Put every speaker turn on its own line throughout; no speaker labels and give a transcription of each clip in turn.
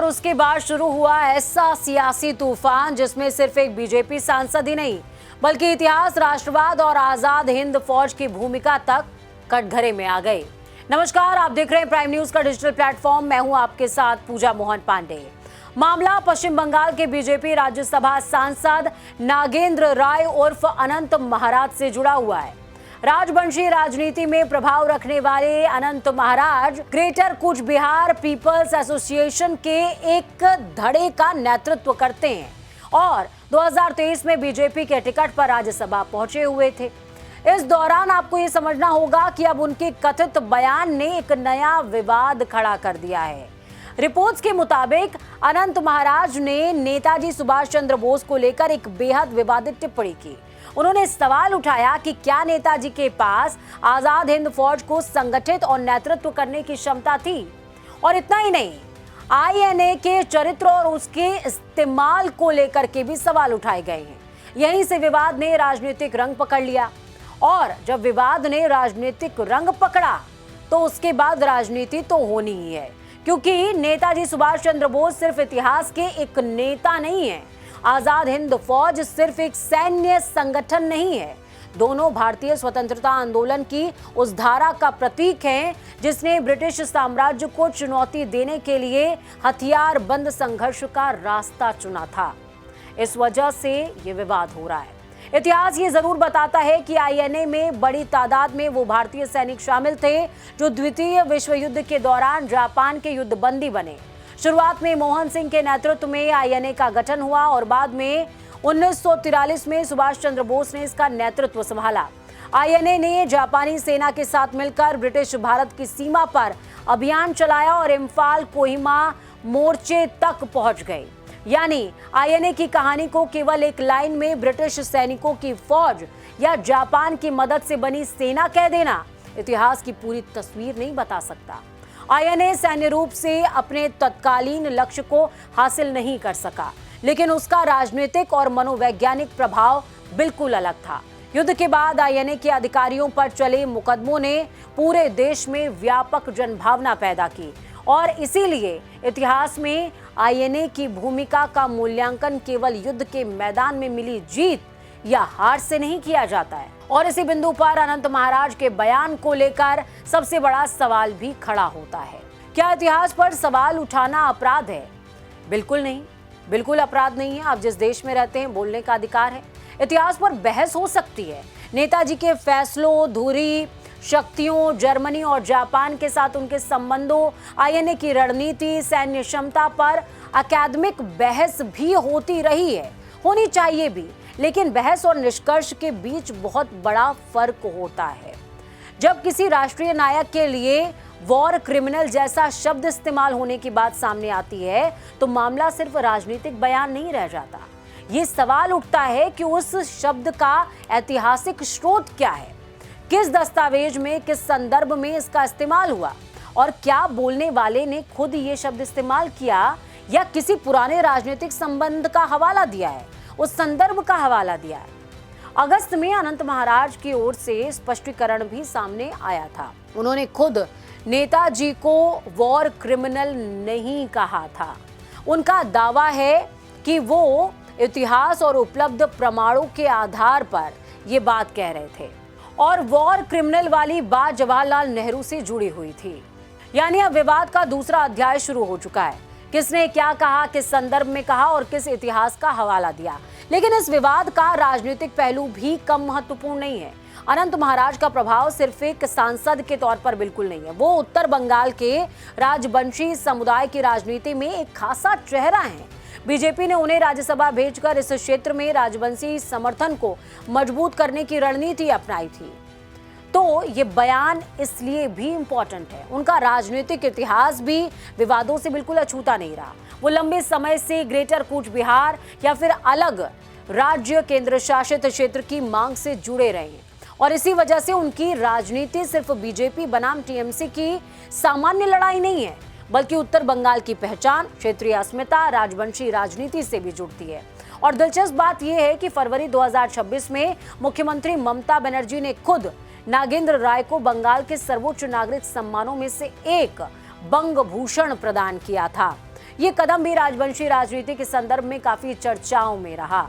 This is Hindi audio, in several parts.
और उसके बाद शुरू हुआ ऐसा सियासी तूफान जिसमें सिर्फ एक बीजेपी सांसद ही नहीं बल्कि इतिहास, राष्ट्रवाद और आजाद हिंद फौज की भूमिका तक कटघरे में आ गई। नमस्कार, आप देख रहे हैं प्राइम न्यूज का डिजिटल प्लेटफॉर्म। मैं हूं आपके साथ पूजा मोहन पांडे। मामला पश्चिम बंगाल के बीजेपी राज्यसभा सांसद नागेंद्र राय उर्फ अनंत महाराज से जुड़ा हुआ है। राजवंशी राजनीति में प्रभाव रखने वाले अनंत महाराज greater Cooch Behar peoples association के एक धड़े का नेतृत्व करते हैं और 2023 में बीजेपी के टिकट पर राज्यसभा पहुंचे हुए थे। इस दौरान आपको ये समझना होगा कि अब उनके कथित बयान ने एक नया विवाद खड़ा कर दिया है। रिपोर्ट्स के मुताबिक अनंत महाराज ने नेताजी सुभाष चंद्र बोस को लेकर एक बेहद विवादित टिप्पणी की। उन्होंने सवाल उठाया कि क्या नेताजी के पास आजाद हिंद फौज को संगठित और नेतृत्व करने की क्षमता थी। और इतना ही नहीं, आईएनए के चरित्र और उसके इस्तेमाल को लेकर के भी सवाल उठाए गए हैं। यहीं से विवाद ने राजनीतिक रंग पकड़ लिया और जब विवाद ने राजनीतिक रंग पकड़ा तो उसके बाद राजनीति तो होनी ही है, क्योंकि नेताजी सुभाष चंद्र बोस सिर्फ इतिहास के एक नेता नहीं है। आजाद हिंद फौज सिर्फ एक सैन्य संगठन नहीं है। दोनों भारतीय स्वतंत्रता आंदोलन की उस धारा का प्रतीक हैं जिसने ब्रिटिश साम्राज्य को चुनौती देने के लिए हथियार बंद संघर्ष का रास्ता चुना था। इस वजह से ये विवाद हो रहा है। इतिहास ये जरूर बताता है कि आईएनए में बड़ी तादाद में वो भारतीय सैनिक शामिल थे जो द्वितीय विश्व युद्ध के दौरान जापान के युद्धबंदी बने। शुरुआत में मोहन सिंह के नेतृत्व में आईएनए का गठन हुआ और बाद में 1943 में सुभाष चंद्र बोस ने इसका नेतृत्व संभाला। आईएनए ने जापानी सेना के साथ मिलकर ब्रिटिश भारत की सीमा पर अभियान चलाया और इम्फाल कोहिमा मोर्चे तक पहुंच गए। यानी आईएनए की कहानी को केवल एक लाइन में ब्रिटिश सैनिकों की फौज या जापान की मदद से बनी सेना कह देना इतिहास की पूरी तस्वीर नहीं बता सकता। आईएनए सैन्य रूप से अपने तत्कालीन लक्ष्य को हासिल नहीं कर सका, लेकिन उसका राजनीतिक और मनोवैज्ञानिक प्रभाव बिल्कुल अलग था। युद्ध के बाद आईएनए के अधिकारियों पर चले मुकदमों ने पूरे देश में व्यापक जनभावना पैदा की और इसीलिए इतिहास में आईएनए की भूमिका का मूल्यांकन केवल युद्ध के मैदान में मिली जीत या हार से नहीं किया जाता है। और इसी बिंदु पर अनंत महाराज के बयान को लेकर सबसे बड़ा सवाल भी खड़ा होता है। क्या इतिहास पर सवाल उठाना अपराध है? बिल्कुल नहीं, बिल्कुल अपराध नहीं है। आप जिस देश में रहते हैं बोलने का अधिकार है। इतिहास पर बहस हो सकती है। नेताजी के फैसलों, धुरी शक्तियों, जर्मनी और जापान के साथ उनके संबंधों, आईएनए की रणनीति, सैन्य क्षमता पर अकादमिक बहस भी होती रही है, होनी चाहिए भी। लेकिन बहस और निष्कर्ष के बीच बहुत बड़ा फर्क होता है। जब किसी राष्ट्रीय नायक के लिए वॉर क्रिमिनल जैसा शब्द इस्तेमाल होने की बात सामने आती है तो मामला सिर्फ राजनीतिक बयान नहीं रह जाता। ये सवाल उठता है कि उस शब्द का ऐतिहासिक स्रोत क्या है, किस दस्तावेज में, किस संदर्भ में इसका इस्तेमाल हुआ और क्या बोलने वाले ने खुद ये शब्द इस्तेमाल किया या किसी पुराने राजनीतिक संबंध का हवाला दिया है, उस संदर्भ का हवाला दिया है। अगस्त में अनंत महाराज की ओर से स्पष्टीकरण भी सामने आया था। उन्होंने खुद नेताजी को वॉर क्रिमिनल नहीं कहा था। उनका दावा है कि वो इतिहास और उपलब्ध प्रमाणों के आधार पर ये बात कह रहे थे और वॉर क्रिमिनल वाली बात जवाहरलाल नेहरू से जुड़ी हुई थी। यानी अब विवाद का दूसरा अध्याय शुरू हो चुका है। किसने क्या कहा, किस संदर्भ में कहा और किस इतिहास का हवाला दिया। लेकिन इस विवाद का राजनीतिक पहलू भी कम महत्वपूर्ण नहीं है। अनंत महाराज का प्रभाव सिर्फ एक सांसद के तौर पर बिल्कुल नहीं है। वो उत्तर बंगाल के राजवंशी समुदाय की राजनीति में एक खासा चेहरा है। बीजेपी ने उन्हें राज्यसभा भेजकर इस क्षेत्र में राजवंशी समर्थन को मजबूत करने की रणनीति अपनाई थी। तो ये बयान इसलिए भी इम्पोर्टेंट है। उनका राजनीतिक इतिहास भी विवादों से बिल्कुल अछूता नहीं रहा। वो लंबे समय से ग्रेटर कूच बिहार या फिर अलग राज्य केंद्र शासित क्षेत्र की मांग से जुड़े रहे हैं और इसी वजह से उनकी राजनीति सिर्फ बीजेपी बनाम टीएमसी की सामान्य लड़ाई नहीं है, बल्कि उत्तर बंगाल की पहचान, क्षेत्रीय अस्मिता, राजवंशी राजनीति से भी जुड़ती है। और दिलचस्प बात यह है कि फरवरी 2026 में मुख्यमंत्री ममता बनर्जी ने खुद नागेंद्र राय को बंगाल के सर्वोच्च नागरिक सम्मानों में से एक बंग भूषण प्रदान किया था। ये कदम भी राजवंशी राजनीति के संदर्भ में काफी चर्चाओं में रहा।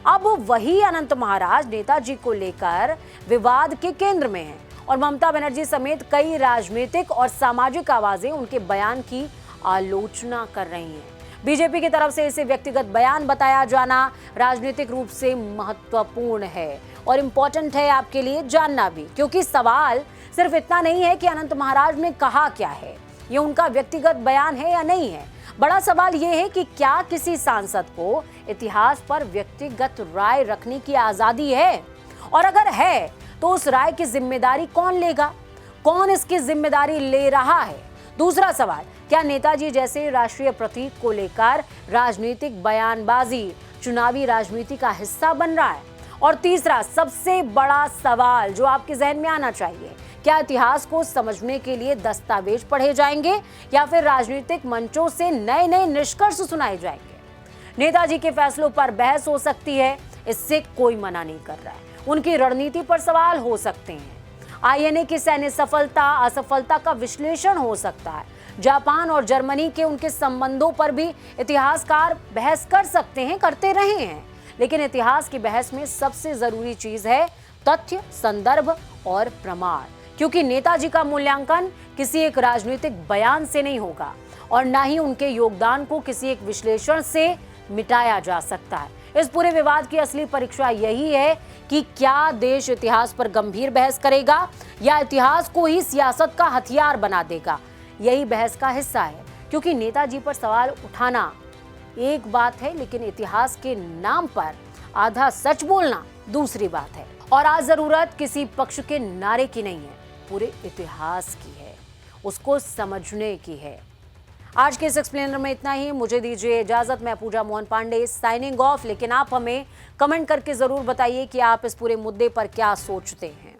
अब वही अनंत महाराज नेताजी को लेकर विवाद के केंद्र में हैं और ममता बनर्जी समेत कई राजनीतिक और सामाजिक आवाजें उनके बयान की आलोचना कर रही हैं। बीजेपी की तरफ से इसे व्यक्तिगत बयान बताया जाना राजनीतिक रूप से महत्वपूर्ण है और इम्पोर्टेंट है आपके लिए जानना भी, क्योंकि सवाल सिर्फ इतना नहीं है कि अनंत महाराज ने कहा क्या है, ये उनका व्यक्तिगत बयान है या नहीं है। बड़ा सवाल यह है कि क्या किसी सांसद को इतिहास पर व्यक्तिगत राय रखने की आजादी है, और अगर है तो उस राय की जिम्मेदारी कौन लेगा, कौन इसकी जिम्मेदारी ले रहा है। दूसरा सवाल, क्या नेताजी जैसे राष्ट्रीय प्रतीक को लेकर राजनीतिक बयानबाजी चुनावी राजनीति का हिस्सा बन रहा है। और तीसरा सबसे बड़ा सवाल जो आपके जहन में आना चाहिए, क्या इतिहास को समझने के लिए दस्तावेज पढ़े जाएंगे या फिर राजनीतिक मंचों से नए नए निष्कर्ष सुनाए जाएंगे। नेताजी के फैसलों पर बहस हो सकती है, इससे कोई मना नहीं कर रहा है। उनकी रणनीति पर सवाल हो सकते हैं। आईएनए की सैन्य सफलता असफलता का विश्लेषण हो सकता है। जापान और जर्मनी के उनके संबंधों पर भी इतिहासकार बहस कर सकते हैं, करते रहे हैं। लेकिन इतिहास की बहस में सबसे जरूरी चीज है तथ्य, संदर्भ और प्रमाण, क्योंकि नेताजी का मूल्यांकन किसी एक राजनीतिक बयान से नहीं होगा और ना ही उनके योगदान को किसी एक विश्लेषण से मिटाया जा सकता है। इस पूरे विवाद की असली परीक्षा यही है कि क्या देश इतिहास पर गंभीर बहस करेगा या इतिहास को ही सियासत का हथियार बना देगा। यही बहस का हिस्सा है, क्योंकि नेताजी पर सवाल उठाना एक बात है, लेकिन इतिहास के नाम पर आधा सच बोलना दूसरी बात है। और आज जरूरत किसी पक्ष के नारे की नहीं है, पूरे इतिहास की है, उसको समझने की है। आज के इस एक्सप्लेनर में इतना ही। मुझे दीजिए इजाजत। मैं पूजा मोहन पांडे साइनिंग ऑफ। लेकिन आप हमें कमेंट करके जरूर बताइए कि आप इस पूरे मुद्दे पर क्या सोचते हैं।